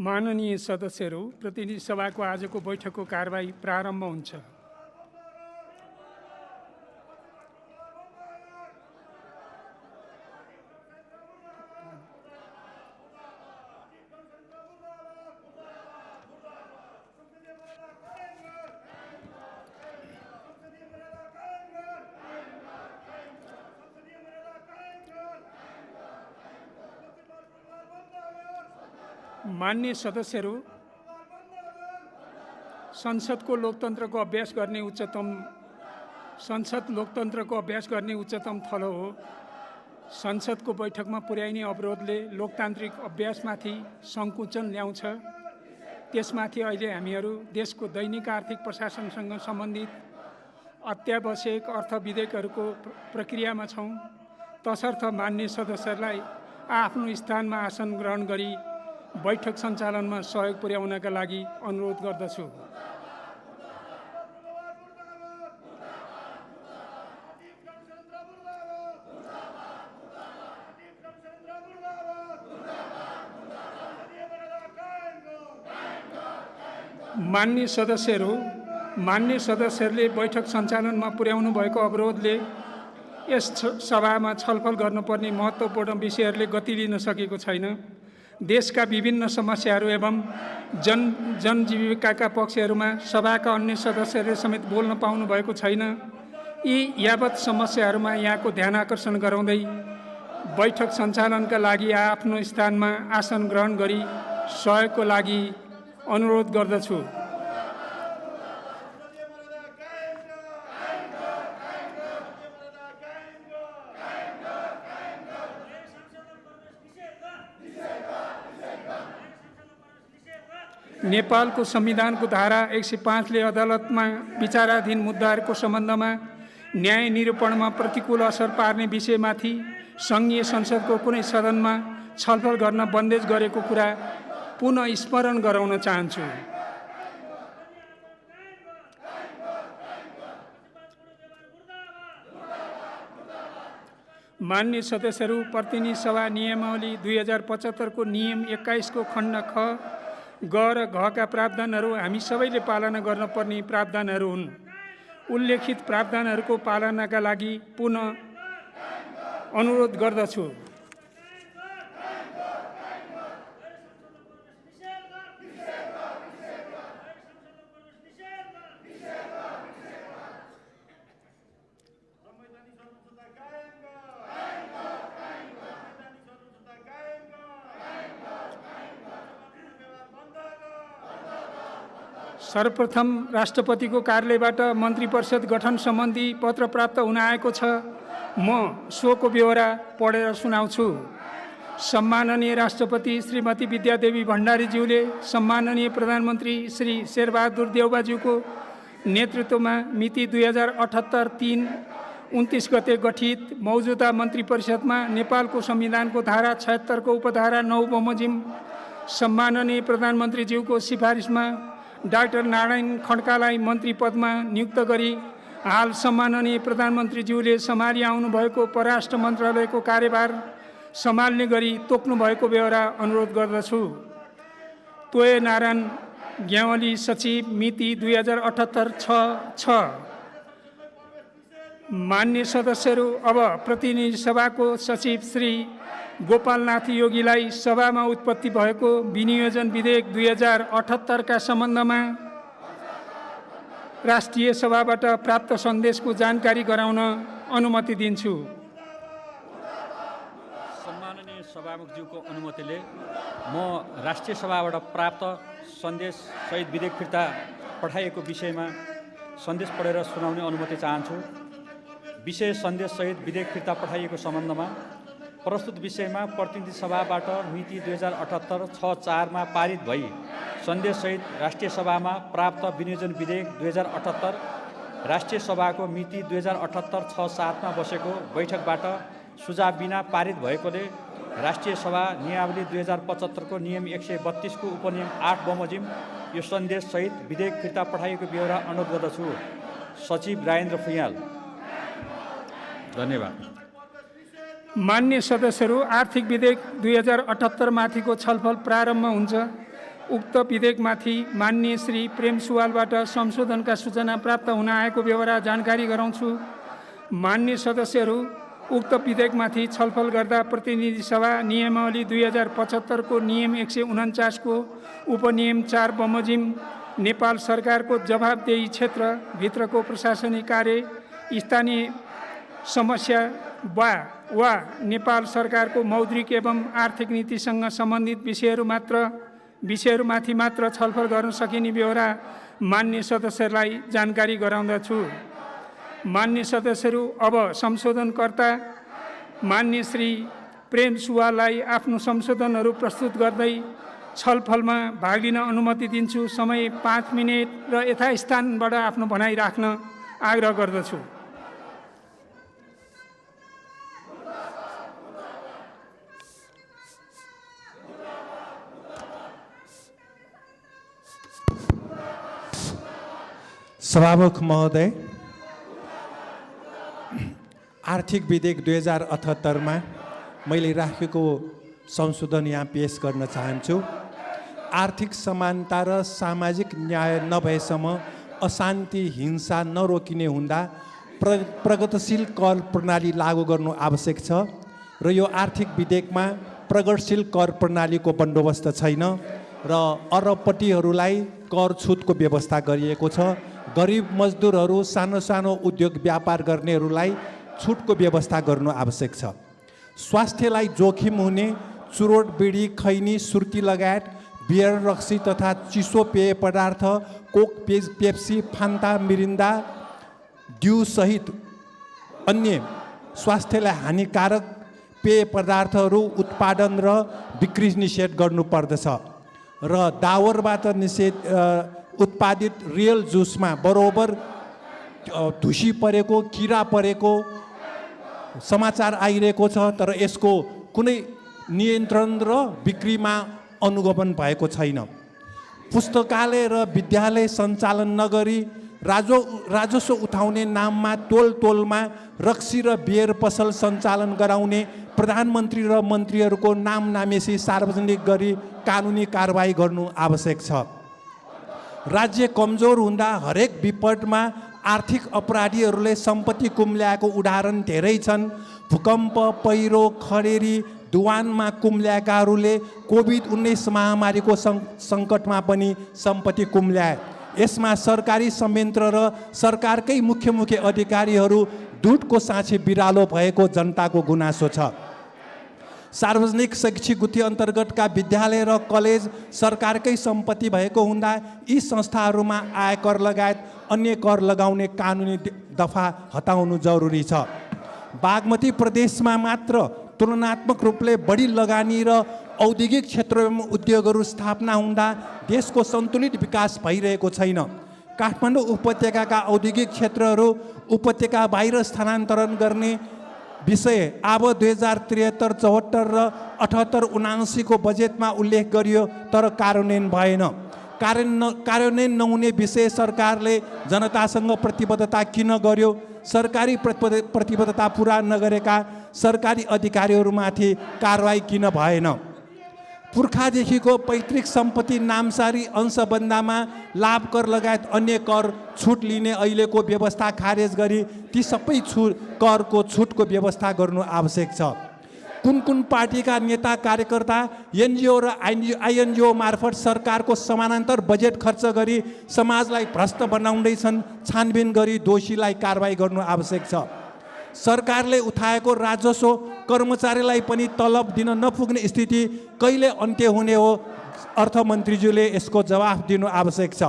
माननीय सदस्यहरू, प्रतिनिधि सभाको आजको बैठकको कारबाही प्रारम्भ हुन्छ। मान्य सदस्यहरू, संसद लोकतन्त्रको अभ्यास गर्ने उच्चतम थलो हो। संसदको बैठकमा पुर्याइने अवरोधले लोकतान्त्रिक अभ्यासमाथि सङ्कुचन ल्याउँछ। त्यसमाथि अहिले हामीहरू देशको दैनिक आर्थिक प्रशासनसँग सम्बन्धित अत्यावश्यक अर्थ विधेयकहरूको प्रक्रियामा छौँ। तसर्थ मान्य सदस्यहरूलाई आफ्नो स्थानमा आसन ग्रहण गरी बैठक सञ्चालनमा सहयोग पुर्याउनका लागि अनुरोध गर्दछु। मान्य सदस्यहरूले बैठक सञ्चालनमा पुर्याउनु भएको अवरोधले यस सभामा छलफल गर्नुपर्ने महत्त्वपूर्ण विषयहरूले गति लिन सकेको छैन। देशका विभिन्न समस्याहरू एवं जनजीविकाका पक्षहरूमा सभाका अन्य सदस्यहरूले समेत बोल्न पाउनु भएको छैन। यी यावत समस्याहरूमा यहाँको ध्यान आकर्षण गराउँदै बैठक सञ्चालनका लागि आफ्नो स्थानमा आसन ग्रहण गरी सहयोगको लागि अनुरोध गर्दछु। नेपालको संविधानको धारा 105 ले अदालतमा विचाराधीन मुद्दाहरूको सम्बन्धमा न्याय निरूपणमा प्रतिकूल असर पार्ने विषयमाथि सङ्घीय संसदको कुनै सदनमा छलफल गर्न बन्देज गरेको कुरा पुनः स्मरण गराउन चाहन्छु। मान्य सदस्यहरू, प्रतिनिधि सभा नियमावली 2075 को नियम 21 को खण्ड ख, ग र घ का प्रावधानहरू हामी सबैले पालना गर्नुपर्ने प्रावधानहरू हुन्। उल्लेखित प्रावधानहरूको पालनाका लागि पुनः अनुरोध गर्दछु। सर्वप्रथम राष्ट्रपतिको कार्यालयबाट मन्त्री परिषद गठन सम्बन्धी पत्र प्राप्त हुन आएको छ। म सोको ब्यौरा पढेर सुनाउँछु। सम्माननीय राष्ट्रपति श्रीमती विद्यादेवी भण्डारीज्यूले सम्माननीय प्रधानमन्त्री श्री शेरबहादुर देउवाज्यूको नेतृत्वमा मिति 2078-3-29 गते गठित मौजूदा मन्त्री परिषदमा नेपालको संविधानको धारा 76 को उपधारा 9 बमोजिम सम्माननीय प्रधानमन्त्रीज्यूको सिफारिसमा डाक्टर नारायण खड्कालाई मन्त्री पदमा नियुक्त गरी हाल सम्माननीय प्रधानमन्त्रीज्यूले सम्हाली आउनुभएको परराष्ट्र मन्त्रालयको कार्यभार सम्हाल्ने गरी तोक्नु भएको बेहोरा अनुरोध गर्दछु। तोय नारायण ग्यावाली सचिव मिति 2078-6-6। मान्य सदस्यहरू, अब प्रतिनिधि सभाको सचिव श्री गोपालनाथ योगीलाई सभामा उत्पत्ति भएको विनियोजन विधेयक 2078 का सम्बन्धमा राष्ट्रिय सभाबाट प्राप्त सन्देशको जानकारी गराउन अनुमति दिन्छु। सम्माननीय सभामुखज्यूको अनुमतिले म राष्ट्रिय सभाबाट प्राप्त सन्देश सहित विधेयक फिर्ता पठाइएको विषयमा सन्देश पढेर सुनाउने अनुमति चाहन्छु। विषय सन्देश सहित विधेयक फिर्ता पठाइएको सम्बन्धमा प्रस्तुत विषयमा प्रतिनिधि सभाबाट मिति 2078-6-4 मा पारित भई सन्देशसहित राष्ट्रिय सभामा प्राप्त विनियोजन विधेयक 2078 राष्ट्रिय सभाको मिति 2078-6-7 मा बसेको बैठकबाट सुझाव बिना पारित भएकोले राष्ट्रिय सभा नियमावली 2075 को नियम 132 को उपनियम 8 बमोजिम यो सन्देशसहित विधेयक फिर्ता पठाइएको बेहोरा अनुरोध गर्दछु। सचिव राजेन्द्र फुयाल। धन्यवाद। मान्य सदस्यहरू, आर्थिक विधेयक 2078 माथिको छलफल प्रारम्भ हुन्छ। उक्त विधेयकमाथि माननीय श्री प्रेम सुवालबाट संशोधनका सूचना प्राप्त हुन आएको बेहोरा जानकारी गराउँछु। माननीय सदस्यहरू, उक्त विधेयकमाथि छलफल गर्दा प्रतिनिधि सभा नियमावली 2075 को नियम 149 को उपनियम 4 बमोजिम नेपाल सरकारको जवाबदेही क्षेत्रभित्रको प्रशासनिक कार्य स्थानीय समस्या वा नेपाल सरकारको मौद्रिक एवं आर्थिक नीतिसँग सम्बन्धित विषयहरूमाथि मात्र छलफल गर्न सकिने बेहोरा मान्य सदस्यहरूलाई जानकारी गराउँदछु। मान्य सदस्यहरू, अब संशोधनकर्ता मान्य श्री प्रेम सुवाललाई आफ्नो संशोधनहरू प्रस्तुत गर्दै छलफलमा भाग लिन अनुमति दिन्छु। समय 5 मिनेट र यथास्थानबाट आफ्नो भनाइ राख्न आग्रह गर्दछु। सभामुख महोदय, आर्थिक विधेयक 2078 मा मैले राखेको संशोधन यहाँ पेश गर्न चाहन्छु। आर्थिक समानता र सामाजिक न्याय नभएसम्म अशान्ति हिंसा नरोकिने हुँदा प्रगतिशील कर प्रणाली लागू गर्नु आवश्यक छ र यो आर्थिक विधेयकमा प्रगतिशील कर प्रणालीको बन्दोबस्त छैन र अरबपतिहरूलाई कर छुटको व्यवस्था गरिएको छ। गरिब मजदुरहरू, सानो सानो उद्योग व्यापार गर्नेहरूलाई छुटको व्यवस्था गर्नु आवश्यक छ। स्वास्थ्यलाई जोखिम हुने चुरोट, बिडी, खैनी, सुर्ती लगायत बियर, रक्सी तथा चिसो पेय पदार्थ, कोक, पेप्सी, फान्टा, मिरिन्दा, ड्यू सहित अन्य स्वास्थ्यलाई हानिकारक पेय पदार्थहरू उत्पादन र बिक्री निषेध गर्नुपर्दछ र दावरबाट उत्पादित रियल जुसमा बरोबर धुसी परेको, किरा परेको समाचार आइरहेको छ, तर यसको कुनै नियन्त्रण र बिक्रीमा अनुगमन भएको छैन। पुस्तकालय र विद्यालय सञ्चालन नगरी राजस्व उठाउने नाममा टोलमा रक्सी र बियर पसल सञ्चालन गराउने प्रधानमन्त्री र मन्त्रीहरूको नाम नामेसी सार्वजनिक गरी कानुनी कारबाही गर्नु आवश्यक छ। राज्य कमजोर हुँदा हरेक विपदमा आर्थिक अपराधीहरूले सम्पत्ति कुम्ल्याएको उदाहरण धेरै छन्। भूकम्प, पहिरो, खडेरी, दुवानमा कुम्ल्याएकाहरूले कोभिड-19 महामारीको सङ्कटमा पनि सम्पत्ति कुम्ल्याए। यसमा सरकारी संयन्त्र र सरकारकै मुख्य अधिकारीहरू दुधको साँचे बिरालो भएको जनताको गुनासो छ। सार्वजनिक शैक्षिक गुठी अन्तर्गतका विद्यालय र कलेज सरकारकै सम्पत्ति भएको हुँदा यी संस्थाहरूमा आयकर लगायत अन्य कर लगाउने कानुनी दफा हटाउनु जरुरी छ। बागमती प्रदेशमा मात्र तुलनात्मक रूपले बढी लगानी र औद्योगिक क्षेत्रमा उद्योगहरू स्थापना हुँदा देशको सन्तुलित विकास भइरहेको छैन। काठमाडौँ उपत्यकाका औद्योगिक क्षेत्रहरू उपत्यका बाहिर स्थानान्तरण गर्ने विषय अब 2073-74 र 78-79 को बजेटमा उल्लेख गरियो, तर कार्यान्वयन भएन। कार्यान्वयन नहुने विषय सरकारले जनतासँग प्रतिबद्धता किन गर्यो? सरकारी प्रतिबद्धता पुरा नगरेका सरकारी अधिकारीहरूमाथि कारवाही किन भएन? पुर्खादेखिको पैतृक सम्पत्ति नामसारी अंशबन्दामा लाभ कर लगायत अन्य कर छुट लिने अहिलेको व्यवस्था खारेज गरी ती सबै करको छुटको व्यवस्था गर्नु आवश्यक छ। कुन पार्टीका नेता कार्यकर्ता एनजिओ र आइएनजिओ मार्फत सरकारको समानान्तर बजेट खर्च गरी समाजलाई भ्रष्ट बनाउँदैछन्। छानबिन गरी दोषीलाई कारबाही गर्नु आवश्यक छ। सरकारले उठाएको राजस्व कर्मचारीलाई पनि तलब दिन नपुग्ने स्थिति कहिले अन्त्य हुने हो? अर्थमन्त्रीज्यूले यसको जवाफ दिनु आवश्यक छ।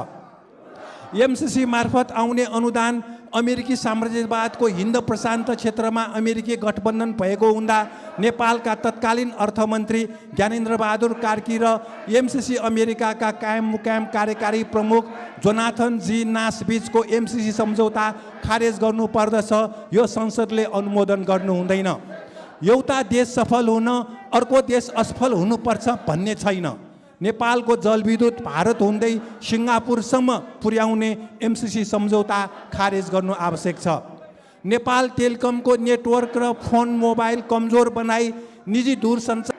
एमसिसी मार्फत आउने अनुदान अमेरिकी साम्राज्यवादको हिन्द प्रशान्त क्षेत्रमा अमेरिकी गठबन्धन भएको हुँदा नेपालका तत्कालीन अर्थमन्त्री ज्ञानेन्द्र बहादुर कार्की र एमसिसी अमेरिकाका कायम मुकायम कार्यकारी प्रमुख जोनाथन जी नास बीचको एमसिसी सम्झौता खारेज गर्नुपर्दछ। यो संसदले अनुमोदन गर्नु हुँदैन। एउटा देश सफल हुन अर्को देश असफल हुनुपर्छ भन्ने छैन। नेपालको जलविद्युत भारत हुँदै सिङ्गापुरसम्म पुर्याउने एमसिसी सम्झौता खारेज गर्नु आवश्यक छ। नेपाल टेलिकमको नेटवर्क र फोन मोबाइल कमजोर बनाई निजी दूरसञ्चार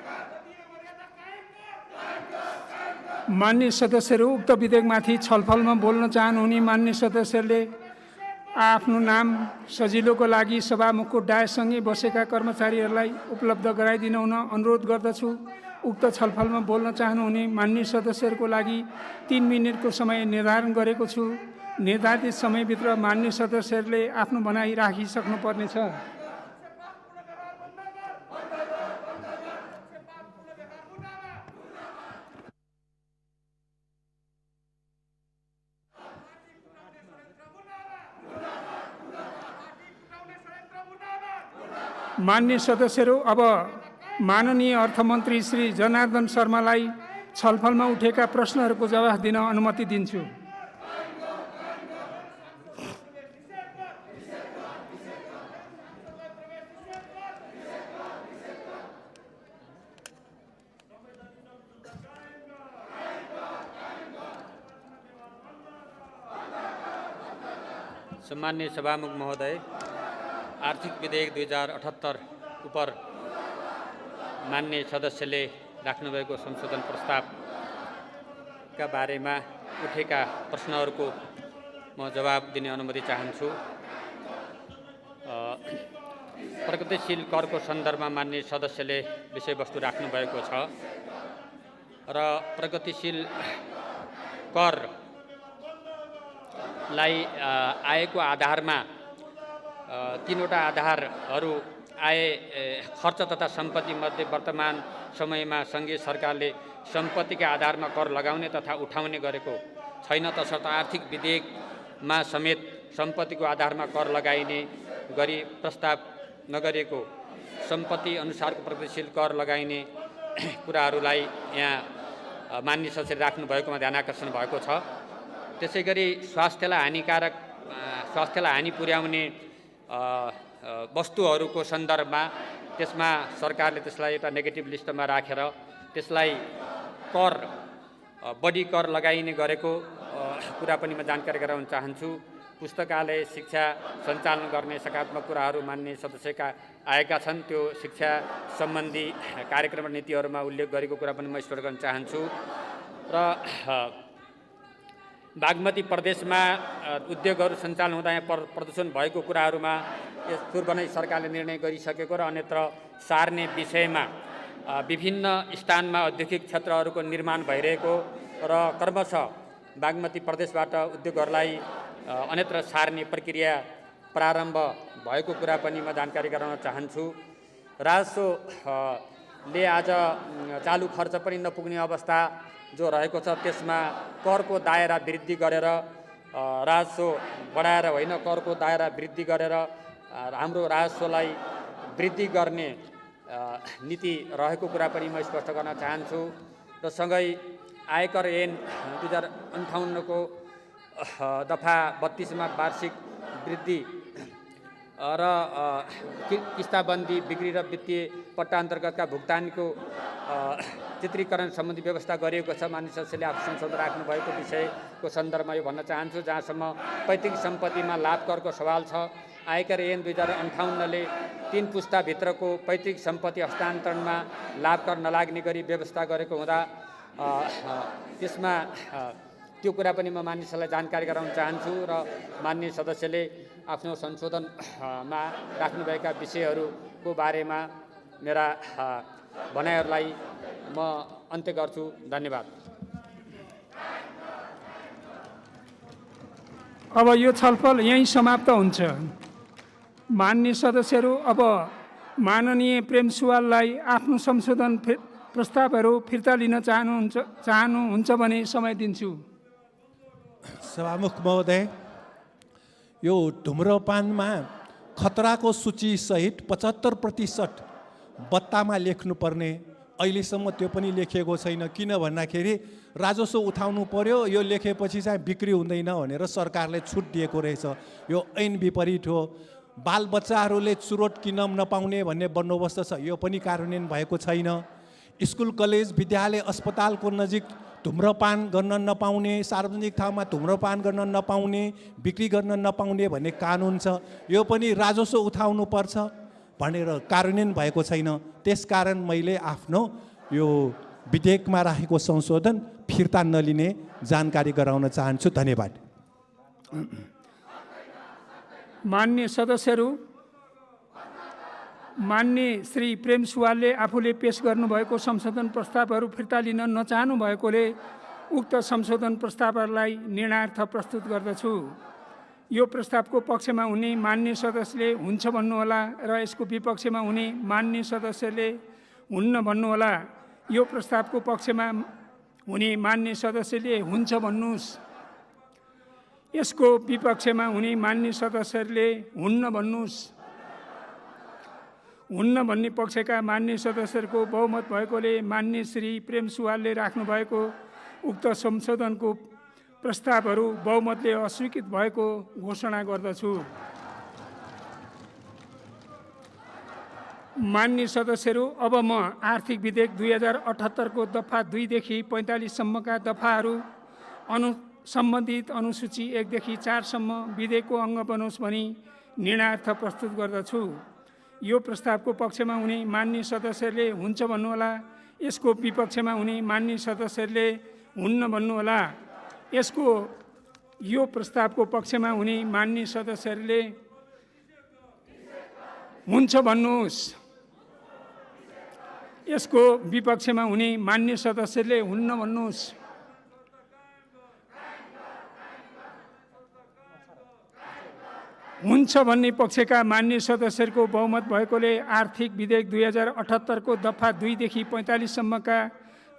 मान्य सदस्यहरू उक्त विधेयकमाथि छलफलमा बोल्न चाहनुहुने मान्य सदस्यले आफ्नो नाम सजिलोको लागि सभामुखको डायसँगै बसेका कर्मचारीहरूलाई उपलब्ध गराइदिन हुन अनुरोध गर्दछु। उक्त छलफलमा बोल्न चाहनुहुने मान्य सदस्यहरूको लागि 3 मिनेटको समय निर्धारण गरेको छु। निर्धारित समयभित्र मान्य सदस्यहरूले आफ्नो भनाइ राखिसक्नुपर्नेछ। मान्य सदस्यहरू, अब माननीय अर्थमन्त्री श्री जनार्दन शर्मालाई छलफलमा उठेका प्रश्नहरूको जवाफ दिन अनुमति दिन्छु। सम्मान्य सभामुख महोदय, आर्थिक विधेयक 2078 उपर मान्य सदस्यले राख्नुभएको संशोधन प्रस्तावका बारेमा उठेका प्रश्नहरूको म जवाब दिने अनुमति चाहन्छु। प्रगतिशील करको सन्दर्भमा मान्य सदस्यले विषयवस्तु राख्नुभएको छ र प्रगतिशील करलाई आयको आधारमा 3वटा आधारहरू आय, खर्च तथा सम्पत्ति मध्ये वर्तमान समयमा सङ्घीय सरकारले सम्पत्तिका आधारमा कर लगाउने तथा उठाउने गरेको छैन, तसर्थ आर्थिक विधेयकमा समेत सम्पत्तिको आधारमा कर लगाइने गरी प्रस्ताव नगरेको सम्पत्ति अनुसारको प्रगतिशील कर लगाइने कुराहरूलाई यहाँ मान्य सदस्यले राख्नुभएकोमा ध्यान आकर्षण भएको छ। त्यसै गरी स्वास्थ्यलाई हानि पुर्याउने वस्तुहरूको सन्दर्भमा त्यसमा सरकारले त्यसलाई एउटा नेगेटिभ लिस्टमा राखेर त्यसलाई कर, बढी कर लगाइने गरेको कुरा पनि म जानकारी गराउन चाहन्छु। पुस्तकालय शिक्षा सञ्चालन गर्ने सकारात्मक कुराहरू मान्य सदस्यका आएका छन्। त्यो शिक्षा सम्बन्धी कार्यक्रम र नीतिहरूमा उल्लेख गरेको कुरा पनि म स्पष्ट गर्न चाहन्छु। र बागमती प्रदेशमा उद्योगहरू सञ्चालन हुँदा यहाँ प्रदूषण भएको कुराहरूमा यस पूर्व नै सरकारले निर्णय गरिसकेको र अन्यत्र सार्ने विषयमा विभिन्न स्थानमा औद्योगिक क्षेत्रहरूको निर्माण भइरहेको र क्रमशः बागमती प्रदेशबाट उद्योगहरूलाई अन्यत्र सार्ने प्रक्रिया प्रारम्भ भएको कुरा पनि म जानकारी गराउन चाहन्छु। राजस्वले आज चालु खर्च पनि नपुग्ने अवस्था जो रहेको छ, त्यसमा करको दायरा वृद्धि गरेर राजस्व बढाएर होइन, करको दायरा वृद्धि गरेर हाम्रो राजस्वलाई वृद्धि गर्ने नीति रहेको कुरा पनि म स्पष्ट गर्न चाहन्छु। र सँगै आयकर ऐन 2058 को दफा 32 मा वार्षिक वृद्धि र किस्ताबन्दी बिक्री र वित्तीय पट्टा अन्तर्गतका भुक्तानीको चित्रीकरण सम्बन्धी व्यवस्था गरिएको छ। मान्य सदस्यले आफ्नो संसदमा राख्नुभएको विषयको सन्दर्भमा यो भन्न चाहन्छु। जहाँसम्म पैतृक सम्पत्तिमा लाभ करको सवाल छ, आयकर ऐन 2058 ले 3 पुस्ताभित्रको पैतृक सम्पत्ति हस्तान्तरणमा लाभ कर नलाग्ने गरी व्यवस्था गरेको हुँदा त्यसमा त्यो कुरा पनि म मान्य सदस्यलाई जानकारी गराउन चाहन्छु। र मान्य सदस्यले आफ्नो संशोधनमा राख्नुभएका विषयहरूको बारेमा मेरा भनाइहरूलाई म अन्त्य गर्छु। धन्यवाद। अब यो छलफल यहीँ समाप्त हुन्छ। मान्य सदस्यहरू, अब माननीय प्रेम सुवाललाई आफ्नो संशोधन प्रस्तावहरू फिर्ता लिन चाहनुहुन्छ भने समय दिन्छु। सभामुख महोदय, यो धुम्रपानमा खतराको सूचीसहित 75% बत्तामा लेख्नुपर्ने अहिलेसम्म त्यो पनि लेखिएको छैन। किन भन्दाखेरि राजस्व उठाउनु पर्यो, यो लेखेपछि चाहिँ बिक्री हुँदैन भनेर सरकारले छुट दिएको रहेछ। यो ऐन विपरीत हो। बालबच्चाहरूले चुरोट किन्न नपाउने भन्ने बन्दोबस्त छ, यो पनि कार्यान्वयन भएको छैन। स्कुल, कलेज, विद्यालय, अस्पतालको नजिक धुम्रपान गर्न नपाउने, सार्वजनिक ठाउँमा धुम्रपान गर्न नपाउने, बिक्री गर्न नपाउने भन्ने कानुन छ, यो पनि राजस्व उठाउनु पर्छ भनेर कार्यान्वयन भएको छैन। त्यसकारण मैले आफ्नो यो विधेयकमा राखेको संशोधन फिर्ता नलिने जानकारी गराउन चाहन्छु। धन्यवाद। मान्य सदस्यहरू, मान्य श्री प्रेम सुवालले आफूले पेश गर्नुभएको संशोधन प्रस्तावहरू फिर्ता लिन नचाहनु भएकोले उक्त संशोधन प्रस्तावहरूलाई निर्णयार्थ प्रस्तुत गर्दछु। यो प्रस्तावको पक्षमा हुने मान्य सदस्यले हुन्छ भन्नुहोला र यसको विपक्षमा हुने मान्य सदस्यले हुन्न भन्नुहोला। यो प्रस्तावको पक्षमा हुने मान्य सदस्यले हुन्छ भन्नुहोस्। यसको विपक्षमा हुने मान्य सदस्यहरूले हुन्न भन्नुहोस्। हुन्न भन्ने पक्षका मान्य सदस्यहरूको बहुमत भएकोले मान्य श्री प्रेम सुवालले राख्नुभएको उक्त संशोधनको प्रस्तावहरू बहुमतले अस्वीकृत भएको घोषणा गर्दछु। मान्य सदस्यहरू, अब म आर्थिक विधेयक 2078 को दफा 2 देखि 45 सम्मका दफाहरू सम्बन्धित अनुसूची 1 देखि 4 सम्म विधेयकको अङ्ग बनोस् भनी निर्णयार्थ प्रस्तुत गर्दछु। यो प्रस्तावको पक्षमा हुने मान्य सदस्यहरूले हुन्छ भन्नुहोला। यसको विपक्षमा हुने मान्य सदस्यहरूले हुन्न भन्नुहोला। यो प्रस्तावको पक्षमा हुने मान्य सदस्यहरूले हुन्छ भन्नुहोस्। यसको विपक्षमा हुने मान्य सदस्यहरूले हुन्न भन्नुहोस्। हुन्छ भन्ने पक्षका मान्य सदस्यहरूको बहुमत भएकोले आर्थिक विधेयक 2078 को दफा 2 देखि 45 सम्मका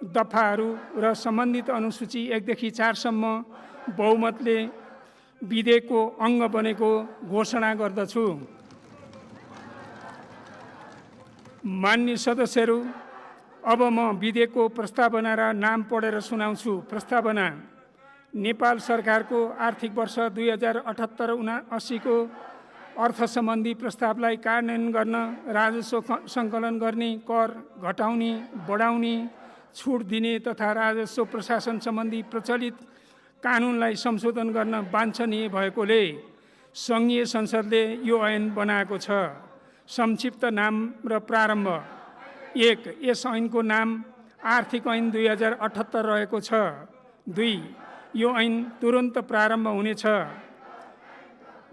दफाहरू र सम्बन्धित अनुसूची 1 देखि 4 सम्म बहुमतले विधेयकको अङ्ग बनेको घोषणा गर्दछु। मान्य सदस्यहरू, अब म विधेयकको प्रस्तावना र नाम पढेर सुनाउँछु। प्रस्तावना: नेपाल सरकारको आर्थिक वर्ष 2078-79 को अर्थ सम्बन्धी प्रस्तावलाई कार्यान्वयन गर्न, राजस्व सङ्कलन गर्ने, कर घटाउने, बढाउने, छुट दिने तथा राजस्व प्रशासन सम्बन्धी प्रचलित कानुनलाई संशोधन गर्न वाञ्छनीय भएकोले सङ्घीय संसदले यो ऐन बनाएको छ। संक्षिप्त नाम र प्रारम्भ: 1. यस ऐनको नाम आर्थिक ऐन 2078 रहेको छ। 2. यो ऐन तुरन्त प्रारम्भ हुनेछ।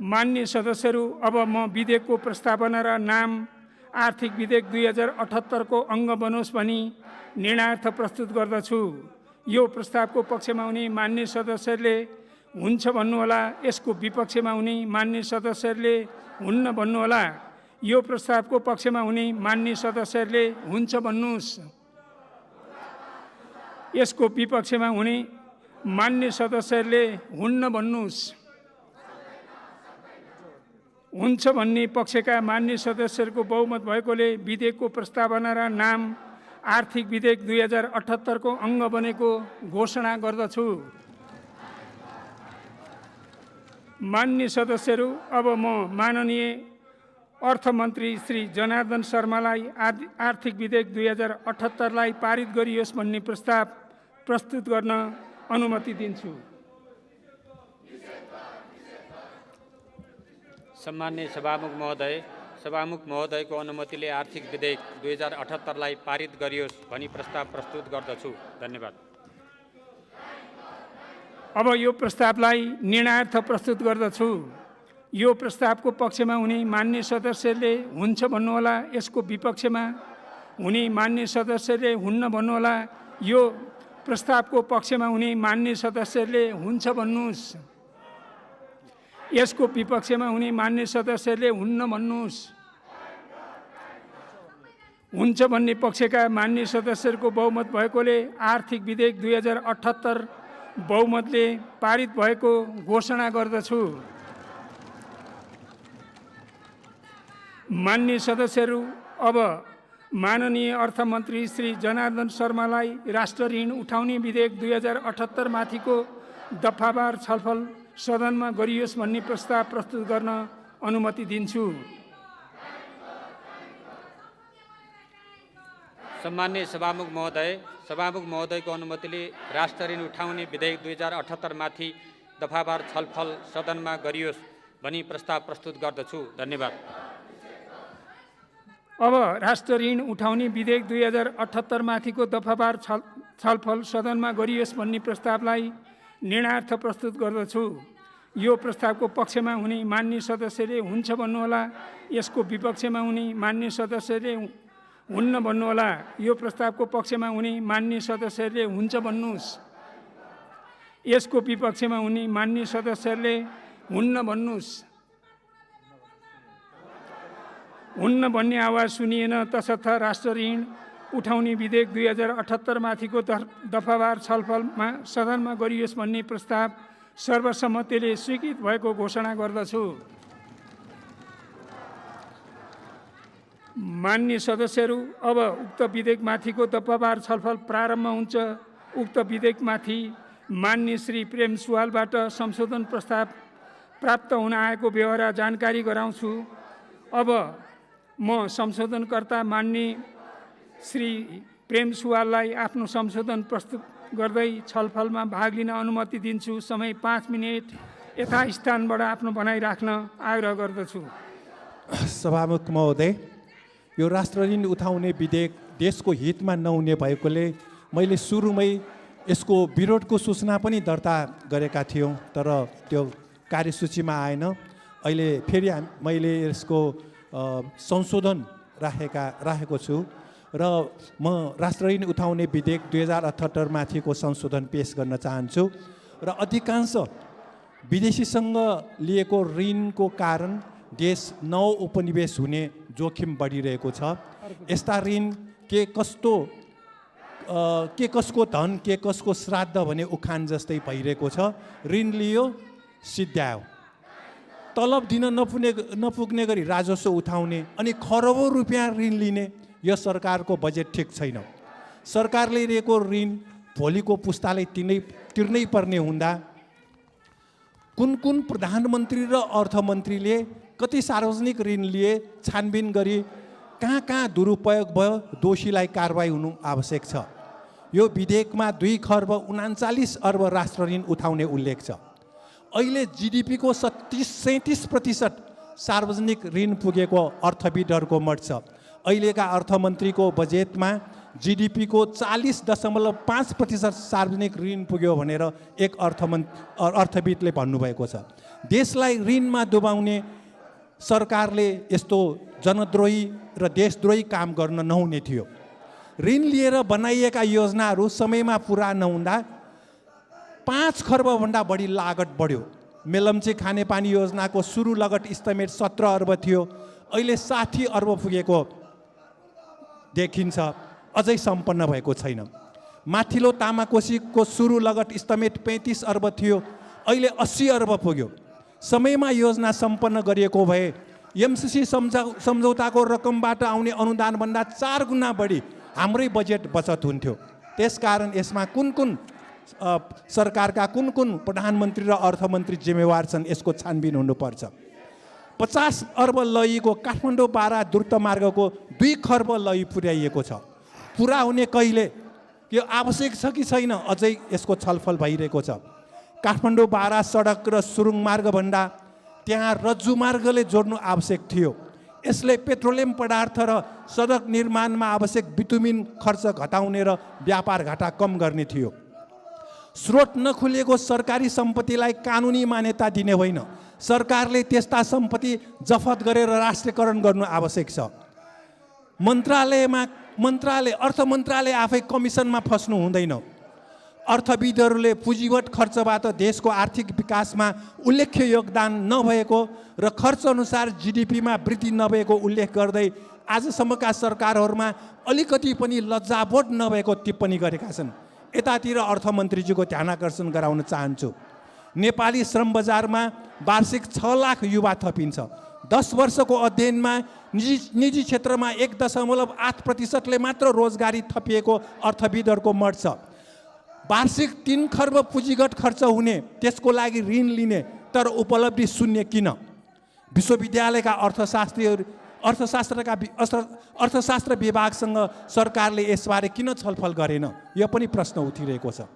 मान्य सदस्यहरू, अब म विधेयकको प्रस्तावना र नाम आर्थिक विधेयक 2078 को अङ्ग बनोस् भनी निर्णयार्थ प्रस्तुत गर्दछु। यो प्रस्तावको पक्षमा हुने मान्य सदस्यहरूले हुन्छ भन्नुहोला। यसको विपक्षमा हुने मान्य सदस्यहरूले हुन्न भन्नुहोला। यो प्रस्तावको पक्षमा हुने मान्य सदस्यहरूले हुन्छ भन्नुहोस्। यसको विपक्षमा हुने मान्य सदस्यहरूले हुन्न भन्नुहोस्। हुन्छ भन्ने पक्षका मान्य सदस्यहरूको बहुमत भएकोले विधेयकको प्रस्तावना र नाम आर्थिक विधेयक 2078 को अङ्ग बनेको घोषणा गर्दछु। मान्य सदस्यहरू, अब म माननीय अर्थमन्त्री श्री जनार्दन शर्मालाई आर्थिक विधेयक 2078 लाई पारित गरियोस् भन्ने प्रस्ताव प्रस्तुत गर्न अनुमति दिन्छु। सम्मान्य सभामुख महोदयको अनुमतिले आर्थिक विधेयक 2078 लाई पारित गरियोस् भनी प्रस्ताव प्रस्तुत गर्दछु। धन्यवाद। अब यो प्रस्तावलाई निर्णयार्थ प्रस्तुत गर्दछु। यो प्रस्तावको पक्षमा हुने मान्य सदस्यले हुन्छ भन्नुहोला। यसको विपक्षमा हुने मान्य सदस्यले हुन्न भन्नुहोला। यो प्रस्तावको पक्षमा हुने मान्य सदस्यले हुन्छ भन्नुहोस्। यसको विपक्षमा हुने मान्य सदस्यले हुन्न भन्नुहोस्। हुन्छ भन्ने पक्षका मान्य सदस्यहरूको बहुमत भएकोले आर्थिक विधेयक 2078 बहुमतले पारित भएको घोषणा गर्दछु। मान्य सदस्यहरू, अब माननीय अर्थमन्त्री श्री जनार्दन शर्मालाई राष्ट्र ऋण उठाउने विधेयक 2078 माथिको दफावार छलफल सदनमा गरियोस् भन्ने प्रस्ताव प्रस्तुत गर्न अनुमति दिन्छु। सम्मान्य सभामुख महोदयको अनुमतिले राष्ट्र ऋण उठाउने विधेयक 2078 माथि दफावार छलफल सदनमा गरियोस् भनी प्रस्ताव प्रस्तुत गर्दछु। धन्यवाद। अब राष्ट्र ऋण उठाउने विधेयक 2078 माथिको दफावार छलफल सदनमा गरियोस् भन्ने प्रस्तावलाई निर्णयार्थ प्रस्तुत गर्दछु। यो प्रस्तावको पक्षमा हुने मान्य सदस्यले हुन्छ भन्नुहोला, यसको विपक्षमा हुने मान्य सदस्यले हुन्न भन्नुहोला। यो प्रस्तावको पक्षमा हुने मान्य सदस्यले हुन्छ भन्नुहोस्, यसको विपक्षमा हुने मान्य सदस्यले हुन्न भन्नुहोस्। हुन्न भन्ने आवाज सुनिएन, तसर्थ राष्ट्र ऋण उठाउने विधेयक 2078 माथिको दफावार छलफलमा सदनमा गरियोस् भन्ने प्रस्ताव सर्वसम्मतिले स्वीकृत भएको घोषणा गर्दछु। मान्य सदस्यहरू, अब उक्त विधेयकमाथिको दफावार छलफल प्रारम्भ हुन्छ। उक्त विधेयकमाथि मान्य श्री प्रेम सुवालबाट संशोधन प्रस्ताव प्राप्त हुन आएको व्यवहार जानकारी गराउँछु। अब म संशोधनकर्ता मान्य श्री प्रेम सुवाललाई आफ्नो संशोधन प्रस्तुत गर्दै छलफलमा भाग लिन अनुमति दिन्छु। समय 5 मिनेट। यथास्थानबाट आफ्नो भनाइ राख्न आग्रह गर्दछु। सभामुख महोदय, यो राष्ट्र ऋण उठाउने विधेयक देशको हितमा नहुने भएकोले मैले सुरुमै यसको विरोधको सूचना पनि दर्ता गरेका थियौँ, तर त्यो कार्यसूचीमा आएन। अहिले फेरि मैले यसको संशोधन राखेको छु र म राष्ट्र ऋण उठाउने विधेयक 2078 माथिको संशोधन पेश गर्न चाहन्छु। र अधिकांश विदेशीसँग लिएको ऋणको कारण देश नवउपनिवेश हुने जोखिम बढिरहेको छ। यस्ता ऋण के कसको धन, के कसको श्राद्ध भने उखान जस्तै भइरहेको छ। ऋण लियो, सिद्ध्यायो। तलब दिन नपुग्ने गरी राजस्व उठाउने अनि खरबौँ रुपियाँ ऋण लिने, यो सरकारको बजेट ठिक छैन। सरकारले लिएको ऋण भोलिको पुस्ताले तिर्नै पर्ने हुँदा कुन प्रधानमन्त्री र अर्थमन्त्रीले कति सार्वजनिक ऋण लिए छानबिन गरी कहाँ दुरुपयोग भयो, दोषीलाई कारबाही हुनु आवश्यक छ। यो विधेयकमा 2 खर्ब 39 अर्ब राष्ट्र ऋण उठाउने उल्लेख छ। अहिले जिडिपीको 37% सार्वजनिक ऋण पुगेको अर्थविदहरूको मत छ। अहिलेका अर्थमन्त्रीको बजेटमा जिडिपीको 40.5% सार्वजनिक ऋण पुग्यो भनेर एक अर्थविदले भन्नुभएको छ। देशलाई ऋणमा डुबाउने सरकारले यस्तो जनद्रोही र देशद्रोही काम गर्न नहुने थियो। ऋण लिएर बनाइएका योजनाहरू समयमा पुरा नहुँदा 5 खर्बभन्दा बढी लागत बढ्यो। मेलम्ची खानेपानी योजनाको सुरु लगत इस्टिमेट 17 अर्ब थियो, अहिले 60 अर्ब पुगेको देखिन्छ, अझै सम्पन्न भएको छैन। माथिल्लो तामाकोसीको सुरु लगत इस्टिमेट 35 अर्ब थियो, अहिले 80 अर्ब पुग्यो। समयमा योजना सम्पन्न गरिएको भए एमसिसी सम्झौताको रकमबाट आउने अनुदानभन्दा 4 गुणा बढी हाम्रै बजेट बचत हुन्थ्यो। त्यसकारण यसमा कुन सरकारका कुन प्रधानमन्त्री र अर्थमन्त्री जिम्मेवार छन्, यसको छानबिन हुनुपर्छ। 50 अर्ब लयीको काठमाडौँ बारा द्रुत मार्गको 2 खर्ब लयी पुर्याइएको छ। पुरा हुने कहिले, यो आवश्यक छ कि छैन, अझै यसको छलफल भइरहेको छ। काठमाडौँ बारा सडक र सुरुङ मार्गभन्दा त्यहाँ रज्जु मार्गले जोड्नु आवश्यक थियो। यसले पेट्रोलियम पदार्थ र सडक निर्माणमा आवश्यक बिटुमिन खर्च घटाउने र व्यापार घाटा कम गर्ने थियो। स्रोत नखुलेको सरकारी सम्पत्तिलाई कानुनी मान्यता दिने होइन, सरकारले त्यस्ता सम्पत्ति जफत गरेर राष्ट्रियकरण गर्नु आवश्यक छ। अर्थ मन्त्रालय आफै कमिसनमा फस्नु हुँदैन। अर्थविदहरूले पुँजीगत खर्चबाट देशको आर्थिक विकासमा उल्लेख्य योगदान नभएको र खर्च अनुसार जिडिपीमा वृद्धि नभएको उल्लेख गर्दै आजसम्मका सरकारहरूमा अलिकति पनि लज्जाबोध नभएको टिप्पणी गरेका छन्। यतातिर अर्थमन्त्रीजीको ध्यानाकर्षण गराउन चाहन्छु। नेपाली श्रम बजारमा वार्षिक 6 लाख युवा थपिन्छ। 10 वर्षको अध्ययनमा निजी क्षेत्रमा 1.8%ले मात्र रोजगारी थपिएको अर्थविदहरूको मत छ। वार्षिक 3 खर्ब पुँजीगत खर्च हुने, त्यसको लागि ऋण लिने, तर उपलब्धि शून्य किन? विश्वविद्यालयका अर्थशास्त्र विभागसँग सरकारले यसबारे किन छलफल गरेन, यो पनि प्रश्न उठिरहेको छ।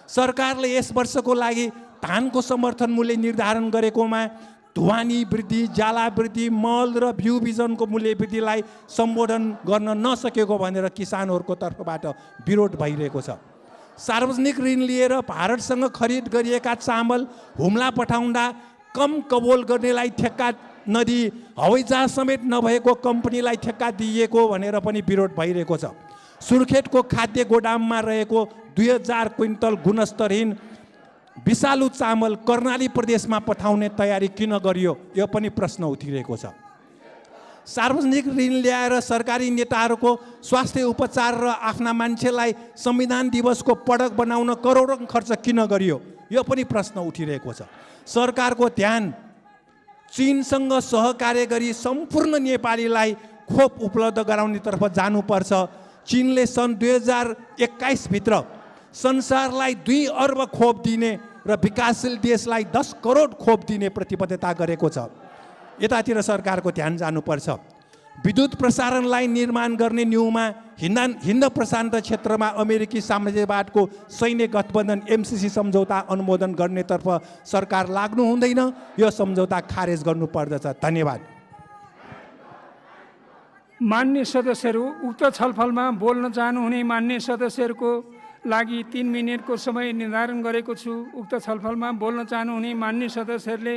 सरकारले यस वर्षको लागि धानको समर्थन मूल्य निर्धारण गरेकोमा ढुवानी वृद्धि, ज्याला वृद्धि, मल र बिउ बिजनको मूल्य वृद्धिलाई सम्बोधन गर्न नसकेको भनेर किसानहरूको तर्फबाट विरोध भइरहेको छ। सार्वजनिक ऋण लिएर भारतसँग खरिद गरिएका चामल हुम्ला पठाउँदा कम कबोल गर्नेलाई ठेक्का नदिई हवाईजहाज समेत नभएको कम्पनीलाई ठेक्का दिइएको भनेर पनि विरोध भइरहेको छ। सुर्खेतको खाद्य गोदाममा रहेको 2000 क्विन्टल गुणस्तरहीन विषालु चामल कर्णाली प्रदेशमा पठाउने तयारी किन गरियो, यो पनि प्रश्न उठिरहेको छ। सार्वजनिक ऋण ल्याएर सरकारी नेताहरूको स्वास्थ्य उपचार र आफ्ना मान्छेलाई संविधान दिवसको पदक बनाउन करोडौँ खर्च किन गरियो, यो पनि प्रश्न उठिरहेको छ। सरकारको ध्यान चीनसँग सहकार्य गरी सम्पूर्ण नेपालीलाई खोप उपलब्ध गराउनेतर्फ जानुपर्छ। चीनले सन् 2021 भित्र संसारलाई 2 अर्ब खोप दिने र विकासशील देशलाई 10 करोड खोप दिने प्रतिबद्धता गरेको छ। यतातिर सरकारको ध्यान जानुपर्छ। विद्युत प्रसारणलाई निर्माण गर्ने न्युमा हिन्द प्रशान्त क्षेत्रमा अमेरिकी साम्राज्यवादको सैन्य गठबन्धन MCC सम्झौता अनुमोदन गर्नेतर्फ सरकार लाग्नु हुँदैन, यो सम्झौता खारेज गर्नुपर्दछ। धन्यवाद। मान्य सदस्यहरू, उक्त छलफलमा बोल्न चाहनुहुने मान्य सदस्यहरूको लागि 3 मिनेटको समय निर्धारण गरेको छु। उक्त छलफलमा बोल्न चाहनुहुने मान्य सदस्यहरूले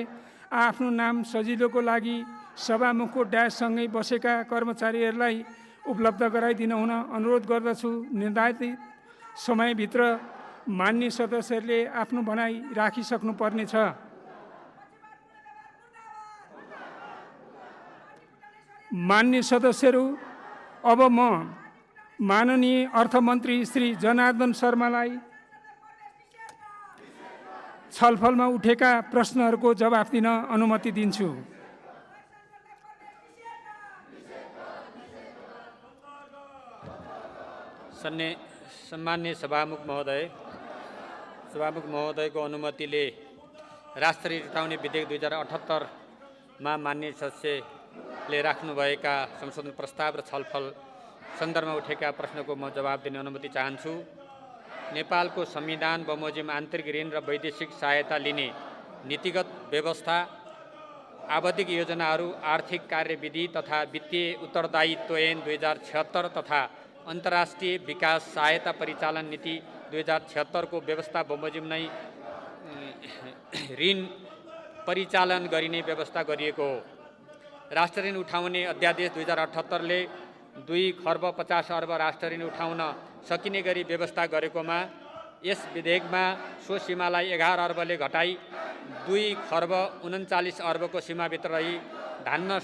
आफ्नो नाम सजिलोको लागि सभामुखको ड्याससँगै बसेका कर्मचारीहरूलाई उपलब्ध गराइदिन हुन अनुरोध गर्दछु। निर्धारित समयभित्र मान्य सदस्यहरूले आफ्नो भनाइ राखिसक्नुपर्नेछ। मान्य सदस्यहरू, अब म माननीय अर्थमन्त्री श्री जनार्दन शर्मालाई छलफलमा उठेका प्रश्नहरूको जवाफ दिन अनुमति दिन्छु। सम्मान्य सभामुख महोदयको अनुमतिले राष्ट्रिय रिटाउने विधेयक 2078 मा मान्य सदस्यले राख्नुभएका संशोधन प्रस्ताव र छलफल सन्दर्भमा उठेका प्रश्नको म जवाब दिने अनुमति चाहन्छु। नेपालको संविधान बमोजिम आन्तरिक ऋण र वैदेशिक सहायता लिने नीतिगत व्यवस्था, आवधिक योजनाहरू, आर्थिक कार्यविधि तथा वित्तीय उत्तरदायित्व ऐन 2076 तथा अन्तर्राष्ट्रिय विकास सहायता परिचालन नीति 2076 को व्यवस्था बमोजिम नै ऋण परिचालन गरिने व्यवस्था गरिएको हो। राष्ट्र ऋण उठाउने अध्यादेश 2078 ले 2 खर्ब 50 अर्ब राष्ट्र ऋण उठाउन सकिने गरी व्यवस्था गरेकोमा यस विधेयकमा सो सीमालाई 11 अर्बले घटाई 2 खर्ब 39 अर्बको सीमाभित्र रही धान्न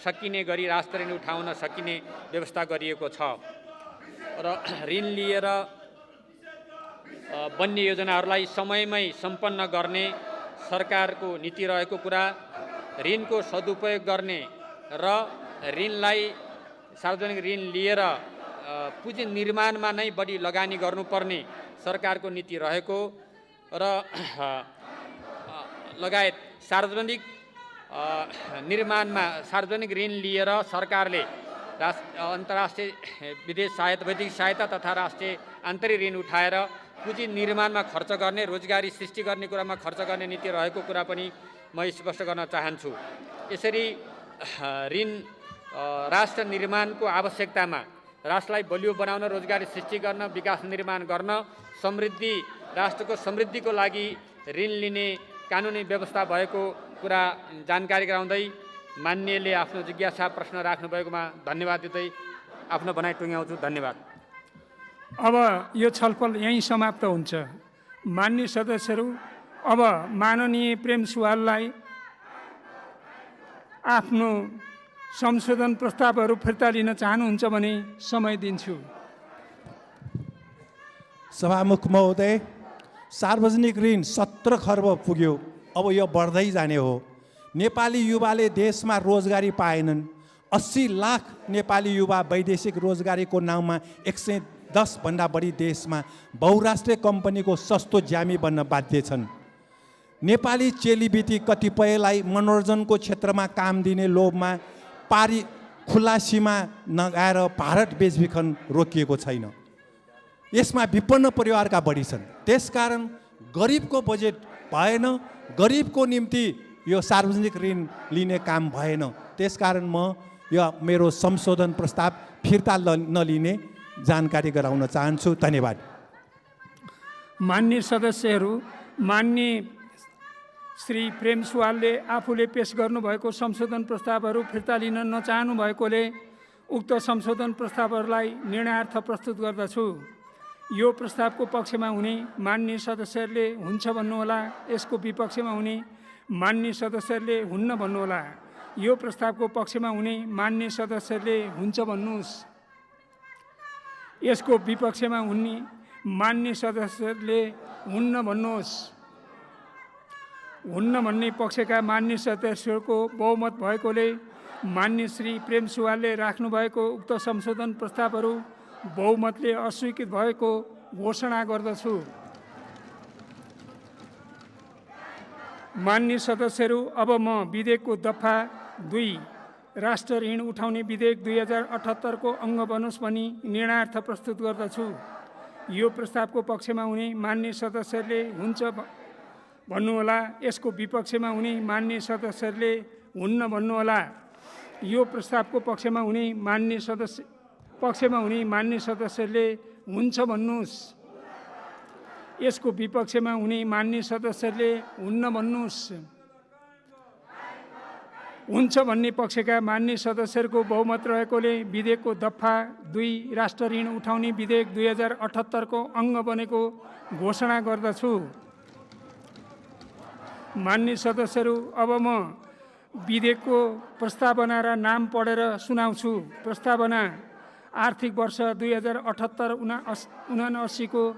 सकिने गरी राष्ट्र ऋण उठाउन सकिने व्यवस्था गरिएको छ र ऋण लिएर बन्ने योजनाहरूलाई समयमै सम्पन्न गर्ने सरकारको नीति रहेको कुरा, ऋणको सदुपयोग गर्ने र ऋणलाई सार्वजनिक ऋण लिएर पुँजी निर्माणमा नै बढी लगानी गर्नुपर्ने सरकारको नीति रहेको र लगायत सार्वजनिक निर्माणमा सार्वजनिक ऋण लिएर सरकारले अन्तर्राष्ट्रिय विदेश सहायता, वैदेशिक सहायता तथा राष्ट्रिय आन्तरिक ऋण उठाएर पुँजी निर्माणमा खर्च गर्ने, रोजगारी सृष्टि गर्ने कुरामा खर्च गर्ने नीति रहेको कुरा पनि म स्पष्ट गर्न चाहन्छु। यसरी ऋण राष्ट्र निर्माणको आवश्यकतामा राष्ट्रलाई बलियो बनाउन, रोजगारी सृष्टि गर्न, विकास निर्माण गर्न, समृद्धि राष्ट्रको समृद्धिको लागि ऋण लिने कानुनी व्यवस्था भएको कुरा जानकारी गराउँदै मान्यले आफ्नो जिज्ञासा प्रश्न राख्नुभएकोमा धन्यवाद दिँदै आफ्नो भनाइ टुङ्ग्याउँछु। धन्यवाद। अब यो छलफल यहीँ समाप्त हुन्छ। मान्य सदस्यहरू, अब माननीय प्रेम सुवाललाई आफ्नो संशोधन प्रस्तावहरू फिर्ता लिन चाहनुहुन्छ भने समय दिन्छु। सभामुख महोदय, सार्वजनिक ऋण 17 खर्ब पुग्यो, अब यो बढ्दै जाने हो। नेपाली युवाले देशमा रोजगारी पाएनन्। 80 लाख नेपाली युवा वैदेशिक रोजगारीको नाउँमा 110 भन्दा बढी देशमा बहुराष्ट्रिय कम्पनीको सस्तो ज्यामी बन्न बाध्य छन्। नेपाली चेलीबेटी कतिपयलाई मनोरञ्जनको क्षेत्रमा काम दिने लोभमा खुला सीमा नगाएर भारत बेचबिखन रोकिएको छैन। यसमा विपन्न परिवारका बढी छन्। त्यसकारण गरिबको बजेट भएन। गरिबको निम्ति यो सार्वजनिक ऋण लिने काम भएन। त्यसकारण म यो मेरो संशोधन प्रस्ताव फिर्ता नलिने जानकारी गराउन चाहन्छु। धन्यवाद। मान्य सदस्यहरू, मान्य श्री प्रेम सुवालले आफूले पेश गर्नुभएको संशोधन प्रस्तावहरू फिर्ता लिन नचाहनु भएकोले उक्त संशोधन प्रस्तावहरूलाई निर्णयार्थ प्रस्तुत गर्दछु। यो प्रस्तावको पक्षमा हुने मान्य सदस्यहरूले हुन्छ भन्नुहोला, यसको विपक्षमा हुने मान्य सदस्यहरूले हुन्न भन्नुहोला। यो प्रस्तावको पक्षमा हुने मान्य सदस्यहरूले हुन्छ भन्नुहोस्, यसको विपक्षमा हुने मान्य सदस्यहरूले हुन्न भन्नुहोस्। हुन्न भन्ने पक्षका मान्य सदस्यहरूको बहुमत भएकोले मान्य श्री प्रेम सुवालले राख्नुभएको उक्त संशोधन प्रस्तावहरू बहुमतले अस्वीकृत भएको घोषणा गर्दछु। मान्य सदस्यहरू, अब म विधेयकको दफा 2 राष्ट्र ऋण उठाउने विधेयक 2078 को अङ्ग बनोस् भनी निर्णयार्थ प्रस्तुत गर्दछु। यो प्रस्तावको पक्षमा हुने मान्य सदस्यहरूले हुन्छ भन्नुहोला, यसको विपक्षमा हुने मान्य सदस्यहरूले हुन्न भन्नुहोला। यो प्रस्तावको पक्षमा हुने मान्य सदस्यहरूले हुन्छ भन्नुहोस्, यसको विपक्षमा हुने मान्य सदस्यहरूले हुन्न भन्नुहोस्। हुन्छ भन्ने पक्षका मान्य सदस्यहरूको बहुमत रहेकोले विधेयकको दफा 2 राष्ट्र ऋण उठाउने विधेयक 2078 को अङ्ग बनेको घोषणा गर्दछु। मान्य सदस्यहरू, अब म विधेयकको प्रस्तावना र नाम पढेर सुनाउँछु। प्रस्तावना: आर्थिक वर्ष 2078-79 को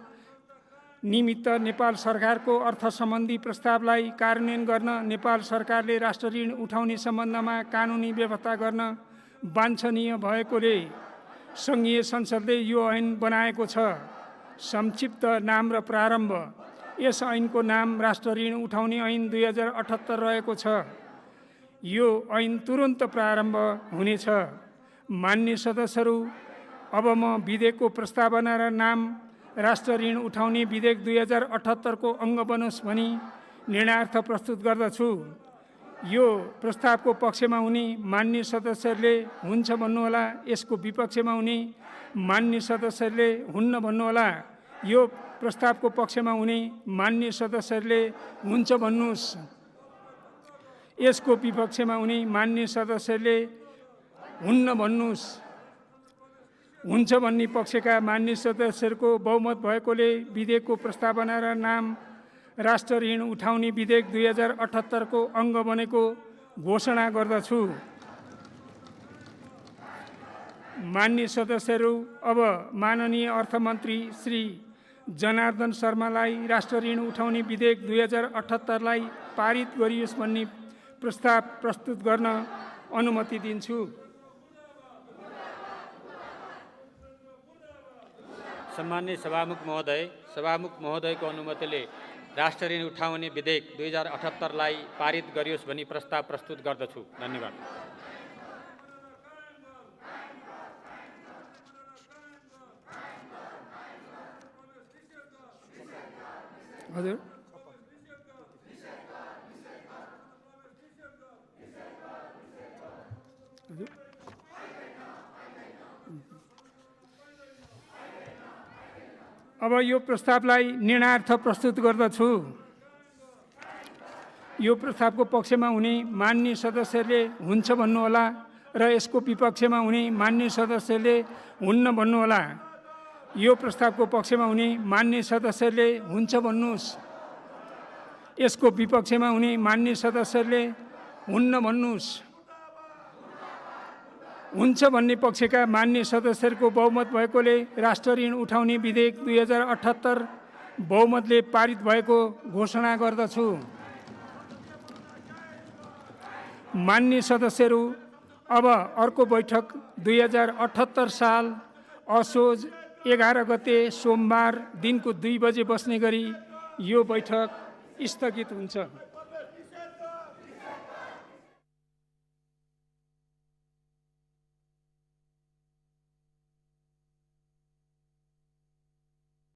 निमित्त नेपाल सरकारको अर्थ सम्बन्धी प्रस्तावलाई कार्यान्वयन गर्न नेपाल सरकारले राष्ट्र ऋण उठाउने सम्बन्धमा कानुनी व्यवस्था गर्न वाञ्छनीय भएकोले सङ्घीय संसदले यो ऐन बनाएको छ। संक्षिप्त नाम र प्रारम्भ: यस ऐनको नाम राष्ट्र ऋण उठाउने ऐन 2078 रहेको छ। यो ऐन तुरुन्त प्रारम्भ हुनेछ। मान्य सदस्यहरू, अब म विधेयकको प्रस्तावना र नाम राष्ट्र ऋण उठाउने विधेयक 2078 को अङ्ग बनोस् भनी निर्णयार्थ प्रस्तुत गर्दछु। यो प्रस्तावको पक्षमा हुने मान्य सदस्यहरूले हुन्छ भन्नुहोला, यसको विपक्षमा हुने मान्य सदस्यहरूले हुन्न भन्नुहोला। यो प्रस्तावको पक्षमा हुने मान्य सदस्यहरूले हुन्छ भन्नुहोस्, यसको विपक्षमा हुने मान्य सदस्यहरूले हुन्न भन्नुहोस्। हुन्छ भन्ने पक्षका मान्य सदस्यहरूको बहुमत भएकोले विधेयकको प्रस्तावना र नाम राष्ट्र ऋण उठाउने विधेयक 2078 को अङ्ग बनेको घोषणा गर्दछु। मान्य सदस्यहरू, अब माननीय अर्थमन्त्री श्री जनार्दन शर्मालाई राष्ट्र ऋण उठाउने विधेयक 2078 लाई पारित गरियोस् भन्ने प्रस्ताव प्रस्तुत गर्न अनुमति दिन्छु। सम्मान्य सभामुख महोदयको अनुमतिले राष्ट्र ऋण उठाउने विधेयक 2078 लाई पारित गरियोस् भनी प्रस्ताव प्रस्तुत गर्दछु। धन्यवाद। हजुर, अब यो प्रस्तावलाई निर्णयार्थ प्रस्तुत गर्दछु। यो प्रस्तावको पक्षमा हुने मान्य सदस्यले हुन्छ भन्नुहोला र यसको विपक्षमा हुने मान्य सदस्यले हुन्न भन्नुहोला। यो प्रस्तावको पक्षमा हुने मान्य सदस्यले हुन्छ भन्नुहोस्, यसको विपक्षमा हुने मान्य सदस्यले हुन्न भन्नुहोस्। हुन्छ भन्ने पक्षका मान्य सदस्यहरूको बहुमत भएकोले राष्ट्र ऋण उठाउने विधेयक 2078 बहुमतले पारित भएको घोषणा गर्दछु। मान्य सदस्यहरू, अब अर्को बैठक 2078 साल असोज 11 गते सोमबार दिनको 2 बजे बस्ने गरी यो बैठक स्थगित हुन्छ।